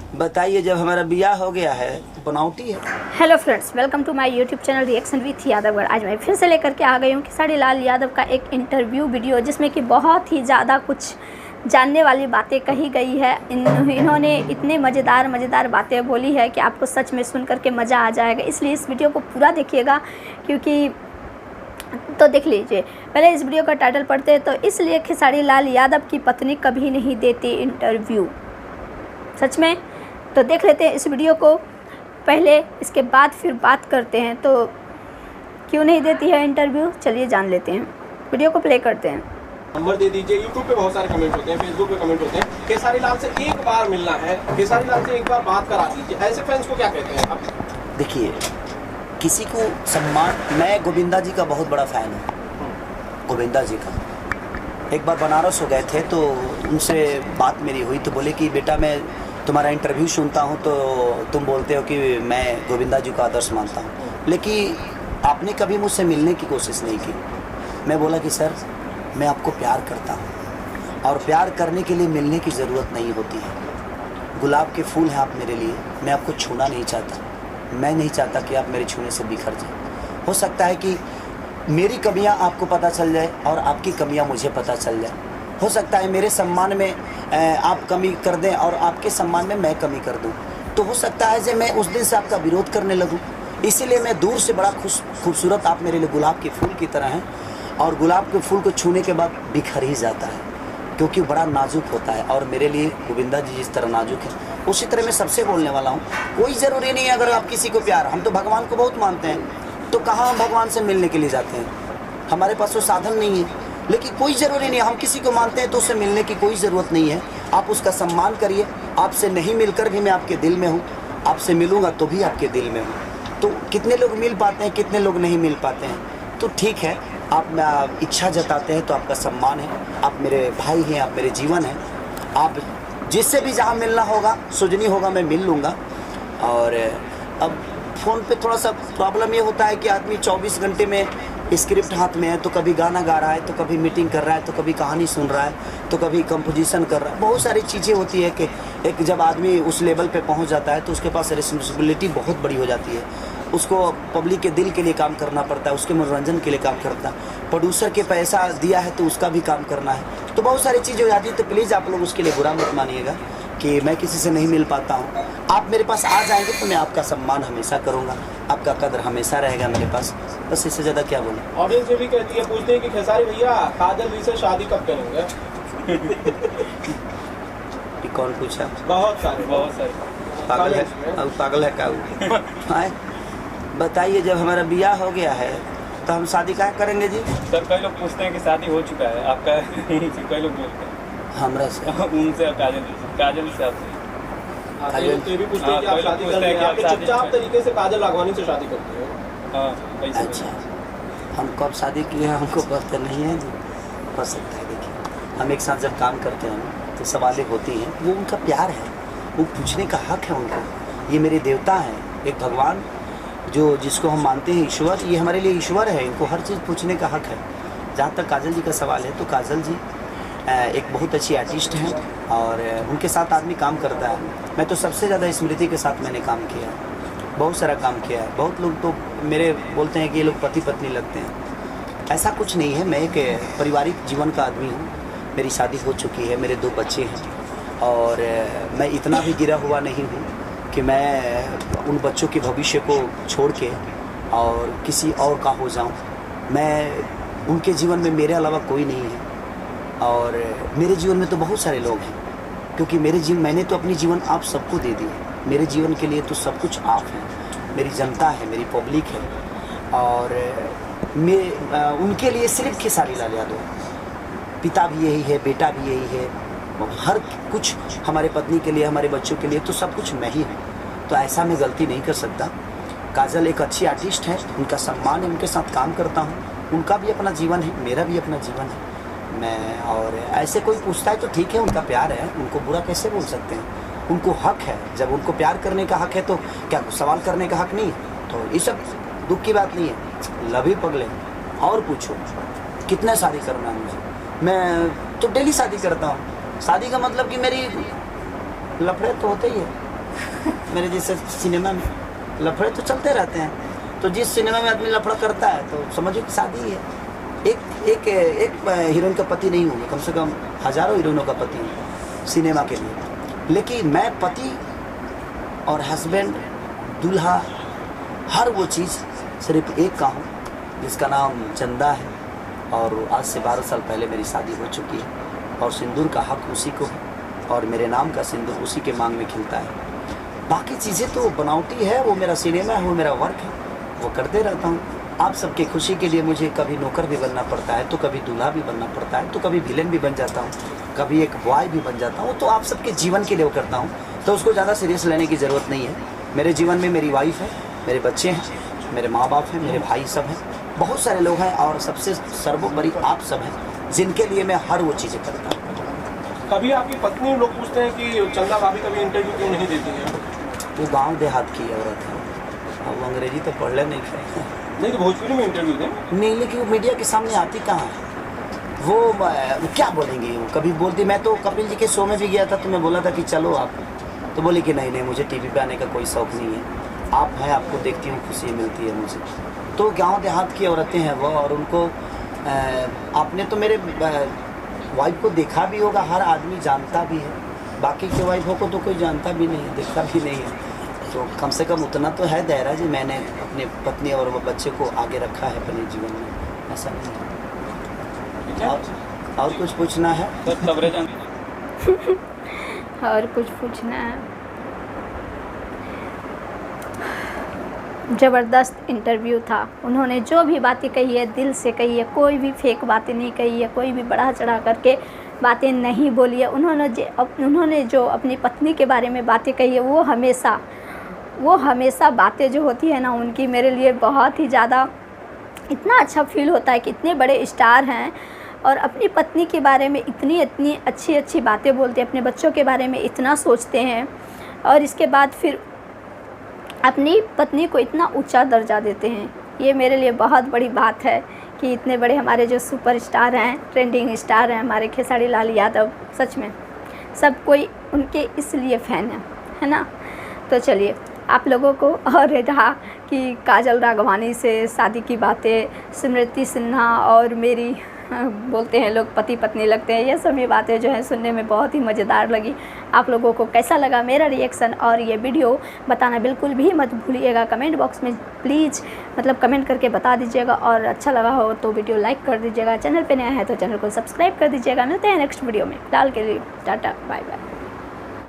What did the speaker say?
बताइए, जब हमारा ब्याह हो गया है तो बनावटी है। Hello friends, welcome to my YouTube channel reaction with Yadavgarh. आज मैं फिर से लेकर के आ गई हूँ खेसारी लाल यादव का एक इंटरव्यू वीडियो, जिसमें कि बहुत ही ज़्यादा कुछ जानने वाली बातें कही गई है। इन्होंने इतने मज़ेदार बातें बोली है कि आपको सच में सुन करके मज़ा आ जाएगा। इसलिए इस वीडियो को पूरा देखिएगा, क्योंकि तो देख लीजिए। पहले इस वीडियो का टाइटल पढ़ते हैं। तो इसलिए खेसारी लाल यादव की पत्नी कभी नहीं देती इंटरव्यू, सच में। तो देख लेते हैं इस वीडियो को पहले, इसके बाद फिर बात करते हैं। तो क्यों नहीं देती है इंटरव्यू, चलिए जान लेते हैं। वीडियो को प्ले करते हैं। नंबर दे दीजिए। यूट्यूब पे बहुत सारे कमेंट होते हैं, फेसबुक पे कमेंट होते हैं, खेसारी लाल से एक बार मिलना है, खेसारी लाल से एक बार बात करा दीजिए। ऐसे फैंस को क्या कहते हैं आप? देखिए, किसी को सम्मान, मैं गोविंदा जी का बहुत बड़ा फ़ैन हूँ। गोविंदा जी का एक बार बनारस हो गए थे, तो उनसे बात मेरी हुई, तो बोले कि बेटा मैं तुम्हारा इंटरव्यू सुनता हूँ तो तुम बोलते हो कि मैं गोविंदा जी का आदर्श मानता हूँ, लेकिन आपने कभी मुझसे मिलने की कोशिश नहीं की। मैं बोला कि सर, मैं आपको प्यार करता हूँ और प्यार करने के लिए मिलने की ज़रूरत नहीं होती है। गुलाब के फूल हैं आप मेरे लिए, मैं आपको छूना नहीं चाहता। मैं नहीं चाहता कि आप मेरे छूने से बिखर जाए। हो सकता है कि मेरी कमियां आपको पता चल जाए और आपकी कमियां मुझे पता चल जाए। हो सकता है मेरे सम्मान में आप कमी कर दें और आपके सम्मान में मैं कमी कर दूं। तो हो सकता है कि मैं उस दिन से आपका विरोध करने लगूं। इसीलिए मैं दूर से बड़ा खूबसूरत, आप मेरे लिए गुलाब के फूल की तरह हैं, और गुलाब के फूल को छूने के बाद बिखर ही जाता है, क्योंकि बड़ा नाजुक होता है। और मेरे लिए गोविंदा जी जिस तरह नाजुक है, उसी तरह मैं सबसे बोलने वाला हूँ। कोई ज़रूरी नहीं है अगर आप किसी को प्यार, हम तो भगवान को बहुत मानते हैं, तो कहाँ हम भगवान से मिलने के लिए जाते हैं? हमारे पास वो साधन नहीं है। लेकिन कोई ज़रूरी नहीं है, हम किसी को मानते हैं तो उससे मिलने की कोई ज़रूरत नहीं है। आप उसका सम्मान करिए। आपसे नहीं मिलकर भी मैं आपके दिल में हूँ, आपसे मिलूँगा तो भी आपके दिल में हूँ। तो कितने लोग मिल पाते हैं, कितने लोग नहीं मिल पाते हैं, तो ठीक है। आप इच्छा जताते हैं तो आपका सम्मान है। आप मेरे भाई हैं, आप मेरे जीवन हैं। आप जिससे भी जहाँ मिलना होगा, सुजनी होगा, मैं मिल लूँगा। और अब फ़ोन पे थोड़ा सा प्रॉब्लम ये होता है कि आदमी 24 घंटे में स्क्रिप्ट हाथ में है, तो कभी गाना गा रहा है, तो कभी मीटिंग कर रहा है, तो कभी कहानी सुन रहा है, तो कभी कंपोजिशन कर रहा है। बहुत सारी चीज़ें होती है कि एक जब आदमी उस लेवल पे पहुंच जाता है तो उसके पास रिस्पॉन्सिबिलिटी बहुत बड़ी हो जाती है। उसको पब्लिक के दिल के लिए काम करना पड़ता है, उसके मनोरंजन के लिए काम करता है, प्रोड्यूसर के पैसा दिया है तो उसका भी काम करना है। तो बहुत सारी चीज़ें हो जाती है। तो प्लीज़ आप लोग उसके लिए बुरा मत मानिएगा कि मैं किसी से नहीं मिल पाता हूँ। आप मेरे पास आ जाएंगे तो मैं आपका सम्मान हमेशा करूँगा, आपका कदर हमेशा रहेगा मेरे पास। बस इससे ज़्यादा क्या बोलूँ। ऑडियंस ये भी कहती है, पूछते हैं कि खेसारी भैया काजल जी से शादी कब करेंगे? कि कौन पूछा? बहुत सारे पागल है, अब पागल है क्या? बताइए, जब हमारा ब्याह हो गया है तो हम शादी क्या करेंगे जी? सर, कई लोग पूछते हैं कि शादी हो चुका है आपका। कई लोग बोलते हैं हमरा से, उनसे और काजल से आपसे। ये भी पूछते हैं कि आप शादी करते हैं, आप चुपचाप तरीके से काजल राघवानी से शादी करते हैं। अच्छा, हम कब शादी किए हैं हमको पता नहीं है जी। हो सकता है, देखिए, हम एक साथ जब काम करते हैं तो सवालें होती हैं, वो उनका प्यार है, वो पूछने का हक है उनको। ये मेरे देवता हैं, एक भगवान जो जिसको हम मानते हैं ईश्वर, ये हमारे लिए ईश्वर है। इनको हर चीज़ पूछने का हक है। जहाँ तक काजल जी का सवाल है, तो काजल जी एक बहुत अच्छी आर्टिस्ट हैं और उनके साथ आदमी काम करता है। मैं तो सबसे ज़्यादा स्मृति के साथ मैंने काम किया है, बहुत सारा काम किया है। बहुत लोग तो मेरे बोलते हैं कि ये लोग पति पत्नी लगते हैं। ऐसा कुछ नहीं है। मैं एक पारिवारिक जीवन का आदमी हूँ। मेरी शादी हो चुकी है, मेरे 2 बच्चे हैं, और मैं इतना भी गिरा हुआ नहीं हूँ कि मैं उन बच्चों के भविष्य को छोड़ के और किसी और का हो जाऊँ। मैं उनके जीवन में मेरे अलावा कोई नहीं है, और मेरे जीवन में तो बहुत सारे लोग हैं, क्योंकि मैंने तो अपनी जीवन आप सबको दे दी है। मेरे जीवन के लिए तो सब कुछ आप हैं, मेरी जनता है, मेरी पब्लिक है, और मैं उनके लिए सिर्फ खेसारी लाल यादव। पिता भी यही है, बेटा भी यही है, हर कुछ हमारे पत्नी के लिए, हमारे बच्चों के लिए तो सब कुछ मैं ही हूँ। तो ऐसा मैं गलती नहीं कर सकता। काजल एक अच्छी आर्टिस्ट है, उनका सम्मान है, उनके साथ काम करता हूँ। उनका भी अपना जीवन है, मेरा भी अपना जीवन है। मैं और ऐसे कोई पूछता है तो ठीक है, उनका प्यार है, उनको बुरा कैसे बोल सकते हैं? उनको हक है। जब उनको प्यार करने का हक है तो क्या सवाल करने का हक नहीं? तो ये सब दुख की बात नहीं है। लवी पगले, और पूछो कितने शादी करना है मुझे? मैं तो डेली शादी करता हूँ। शादी का मतलब कि मेरी लफड़े तो होते ही है, मेरे जैसे सिनेमा में लफड़े तो चलते रहते हैं, तो जिस सिनेमा में आदमी लफड़ा करता है तो समझो कि शादी ही है। एक हीरोइन का पति नहीं हूँ, कम से कम हज़ारों हीरोइनों का पति हूँ सिनेमा के लिए। लेकिन मैं पति और हस्बैंड, दूल्हा, हर वो चीज़ सिर्फ एक का हूँ जिसका नाम चंदा है। और आज से 12 साल पहले मेरी शादी हो चुकी है और सिंदूर का हक उसी को है और मेरे नाम का सिंदूर उसी के मांग में खिलता है। बाकी चीज़ें तो बनावटी है, वो मेरा सिनेमा है, वो मेरा वर्क है, वो करते रहता हूँ। आप सबके खुशी के लिए मुझे कभी नौकर भी बनना पड़ता है, तो कभी दूल्हा भी बनना पड़ता है, तो कभी विलेन भी बन जाता हूँ, कभी एक बॉय भी बन जाता हूँ। तो आप सबके जीवन के लिए वो करता हूँ, तो उसको ज़्यादा सीरियस लेने की ज़रूरत नहीं है। मेरे जीवन में मेरी वाइफ है, मेरे बच्चे हैं, मेरे माँ बाप हैं, मेरे भाई सब हैं, बहुत सारे लोग हैं और सबसे सर्वोपरि आप सब हैं जिनके लिए मैं हर वो चीज़ें करता हूँ। कभी आपकी पत्नी लोग पूछते हैं कि चंदा भाभी कभी इंटरव्यू क्यों नहीं देती हैं? वो गांव देहात की औरत है, अब अंग्रेजी तो पढ़ ले नहीं खाए नहीं तो भोजपुरी में इंटरव्यू दें। नहीं, लेकिन वो मीडिया के सामने आती कहाँ है, वो क्या बोलेंगे। वो कभी बोलती, मैं तो कपिल जी के शो में भी गया था तो मैं बोला था कि चलो आप, तो बोले कि नहीं मुझे टीवी पे आने का कोई शौक़ नहीं है, आप हैं, आपको देखती हूँ खुशी मिलती है मुझे। तो गांव देहात की औरतें हैं वो, और उनको आपने तो मेरे वाइफ को देखा भी होगा, हर आदमी जानता भी है, बाकी के वाइफों को तो कोई जानता भी नहीं है, देखता भी नहीं है। तो कम से कम उतना तो है दायरा जी, मैंने अपने पत्नी और वो बच्चे को आगे रखा है अपने जीवन में, ऐसा नहीं है। और कुछ पूछना है? और कुछ पूछना है? ज़बरदस्त इंटरव्यू था, उन्होंने जो भी बातें कही है दिल से कही है, कोई भी फेक बातें नहीं कही है, कोई भी बढ़ा चढ़ा करके बातें नहीं बोली है। उन्होंने जो अपनी पत्नी के बारे में बातें कही है, वो हमेशा बातें जो होती है ना उनकी, मेरे लिए बहुत ही ज़्यादा इतना अच्छा फील होता है कि इतने बड़े स्टार हैं और अपनी पत्नी के बारे में इतनी अच्छी बातें बोलते हैं, अपने बच्चों के बारे में इतना सोचते हैं और इसके बाद फिर अपनी पत्नी को इतना ऊंचा दर्जा देते हैं। ये मेरे लिए बहुत बड़ी बात है कि इतने बड़े हमारे जो सुपरस्टार हैं, ट्रेंडिंग स्टार हैं हमारे खेसारी लाल यादव, सच में सब कोई उनके इसलिए फ़ैन है ना। तो चलिए, आप लोगों को और रहा कि काजल राघवानी से शादी की बातें, स्मृति सिन्हा और मेरी बोलते हैं लोग पति पत्नी लगते हैं, ये सभी बातें जो हैं सुनने में बहुत ही मज़ेदार लगी। आप लोगों को कैसा लगा मेरा रिएक्शन और ये वीडियो बताना बिल्कुल भी मत भूलिएगा, कमेंट बॉक्स में प्लीज़ कमेंट करके बता दीजिएगा। और अच्छा लगा हो तो वीडियो लाइक कर दीजिएगा, चैनल पे नया है तो चैनल को सब्सक्राइब कर दीजिएगा। मिलते हैं नेक्स्ट वीडियो में, फिलहाल के लिए टाटा बाय बाय।